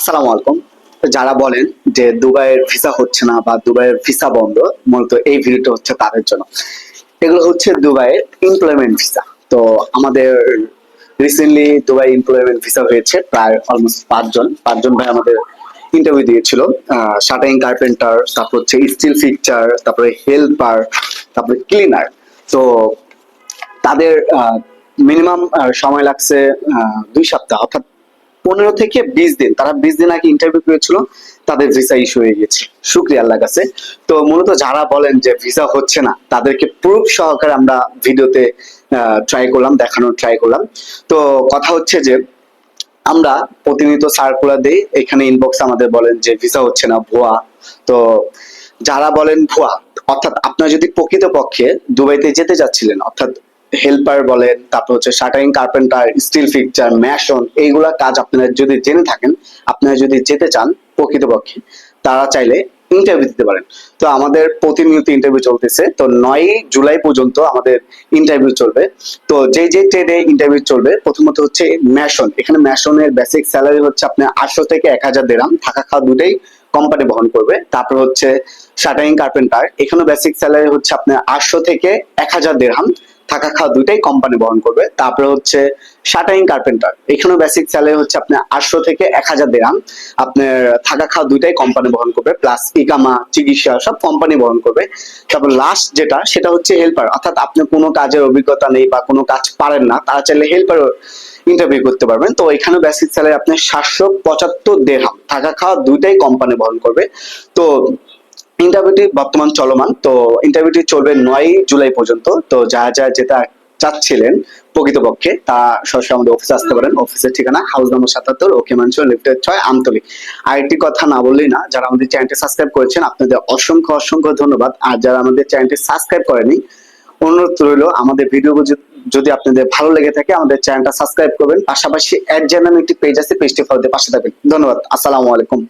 আসসালামু আলাইকুম। যারা বলেন যে দুবাইয়ের ভিসা হচ্ছে না বা দুবাইয়ের ভিসা বন্ধ, মূলত এই ভিডিওটা হচ্ছে তাদের জন্য। এগুলো হচ্ছে দুবাইয়ের এমপ্লয়মেন্ট ভিসা। তো আমাদের রিসেন্টলি দুবাই এমপ্লয়মেন্ট ভিসা হয়েছে প্রায় অলমোস্ট পাঁচজন ভাই আমাদের ইন্টারভিউ দিয়েছিল। শাটারিং কার্পেন্টার, তারপর হচ্ছে স্টিল ফিক্সার, তারপরে হেল্পার, তারপরে ক্লিনার। তো তাদের মিনিমাম সময় লাগছে 2 সপ্তাহ, অর্থাৎ 15 থেকে 20 দিন। তারা 20 দিন আগে ইন্টারভিউ করেছিল, তাদের ভিসা ইস্যু হয়ে গেছে। শুক্রিয়া আল্লাহ কাছে। তো মূলত যারা বলেন যে ভিসা হচ্ছে না, তাদেরকে প্রুফ সহকারে আমরা ভিডিওতে দেখানোর ট্রাই করলাম। তো কথা হচ্ছে যে আমরা প্রতিনিয়ত সার্কুলার দিই, এখানে ইনবক্স আমাদের বলেন যে ভিসা হচ্ছে না, ভুয়া। তো যারা বলেন ভুয়া, অর্থাৎ আপনার যদি প্রকৃতপক্ষে দুবাইতে যেতে চাচ্ছিলেন, অর্থাৎ হেল্পার বলেন, তারপর হচ্ছে shuttering carpenter, still fixer, Mason, এইগুলা কাজ আপনারা যদি জেনে থাকেন, আপনারা যদি যেতে চান প্রকৃতপক্ষে, তারা চাইলে ইন্টারভিউ দিতে পারেন। তো আমাদের প্রতিনিয়ত ইন্টারভিউ চলতেছে। তো 9 জুলাই পর্যন্ত আমাদের ইন্টারভিউ চলবে। তো যে ট্রেডে ইন্টারভিউ চলবে, প্রথমত হচ্ছে ম্যাসন। এখানে ম্যাসনের বেসিক স্যালারি হচ্ছে আপনার 800 থেকে 1000 দিরহাম, থাকা খাওয়া দুটাই কোম্পানি বহন করবে। তারপর হচ্ছে শাটারিং কার্পেন্টার, এখানে বেসিক স্যালারি হচ্ছে আপনার 800 থেকে 1000 দিরহাম, থাকা খাওয়া দুইটাই কোম্পানি বহন করবে। তারপরে হচ্ছে শাটারিং কার্পেন্টার, এখানেও বেসিক স্যালারি হচ্ছে আপনার 800 থেকে 1000 দিরহাম, আপনার থাকা খাওয়া দুইটাই কোম্পানি বহন করবে, প্লাস ইকামা, চিকিৎসা সব কোম্পানি বহন করবে। তারপর লাস্ট যেটা, সেটা হচ্ছে হেল্পার, অর্থাৎ আপনি কোনো কাজের অভিজ্ঞতা নেই বা কোনো কাজ পারেন না, তারা চাইলে হেল্পার ইন্টারভিউ করতে পারবেন। তো এখানে বেসিক স্যালারি আপনার 775 দিরহাম, থাকা খাওয়া দুইটাই কোম্পানি বহন করবে। তো ইন্টারভিউটি বর্তমান চলমান। তো ইন্টারভিউটি চলবে 9 জুলাই পর্যন্ত। তো যা যেটা চাচ্ছিলেন প্রকৃতপক্ষে, তা সরাসরি আমাদের অফিসে আসতে পারেন। অফিসের ঠিকানা হাউস নম্বর 77, ওকে ম্যানশন, লিফটের 6, আমতলী। আরেকটি কথা না বললেই না, যারা আমাদের চ্যানেলটি সাবস্ক্রাইব করেছেন, আপনাদের অসংখ্য অসংখ্য ধন্যবাদ। আর যারা আমাদের চ্যানেলটি সাবস্ক্রাইব করেনি, অনুরোধ রইল, আমাদের ভিডিও যদি আপনাদের ভালো লেগে থাকে, আমাদের চ্যানেলটা সাবস্ক্রাইব করবেন। পাশাপাশি @নামে একটি পেজ আছে, পেজটি ফলো দিয়ে পাশে থাকবেন। ধন্যবাদ। আসসালামু আলাইকুম।